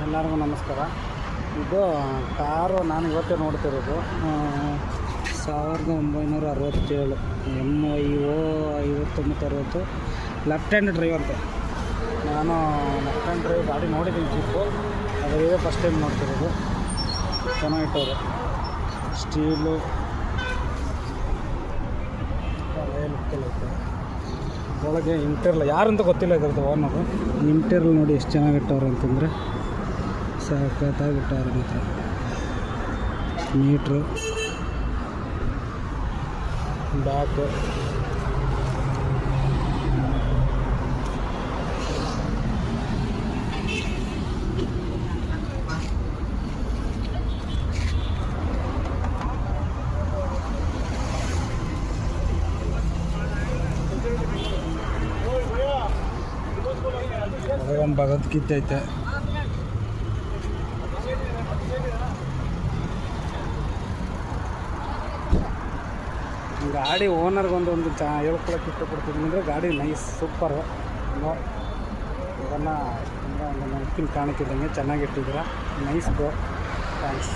ಎಲ್ಲರಿಗೂ ನಮಸ್ಕಾರ. ಇದು ಕಾರು ನಾನು ಇವತ್ತೇ ನೋಡ್ತಿರೋದು 1967 MYO 5960 ಲೆಫ್ಟ್ ಹ್ಯಾಂಡ್ ಡ್ರೈವ್ ಅಂತ. ನಾನು ಲೆಫ್ಟ್ ಹ್ಯಾಂಡ್ ಡ್ರೈವ್ ಗಾಡಿ ನೋಡಿದ್ದೀನಿ, ಜಿಪ್ಪು ಅದೇ ಫಸ್ಟ್ ಟೈಮ್ ನೋಡ್ತಿರೋದು. ಚೆನ್ನಾಗಿಟ್ಟವ್ರೆ, ಸ್ಟೀಲು ಲುಕ್ಕಲ್ಲೈತೆ. ಒಳಗೆ ಇಂಟರ್ಲ್ ಯಾರಂತ ಗೊತ್ತಿಲ್ಲ ಇದ್ರದ್ದು ಓನರು. ಇಂಟರ್ಲ್ ನೋಡಿ ಎಷ್ಟು ಚೆನ್ನಾಗಿಟ್ಟವ್ರೆ ಅಂತಂದರೆ ಸಖತ್ತಾಗಿಟ್ಟವ್ರೆ. ಮಾತ್ರ ಮೀಟ್ರು ಬ್ಯಾಕು ಒಂದು ಭಗವದ್ಗೀತೆ. ಗಾಡಿ ಓನರ್ಗೊಂದು ಹೇಳ್ಕೊಳಕ್ಕೆ ಇಷ್ಟಪಡ್ತೀನಿ ಅಂದರೆ ಗಾಡಿ ನೈಸ್, ಸೂಪರು. ಇದನ್ನು ಒಂದು ನೆನಪಿನ ಕಾಣಿಕಿದ್ದಂಗೆ ಚೆನ್ನಾಗಿಟ್ಟಿದ್ದೀರ. Nice bro, thanks.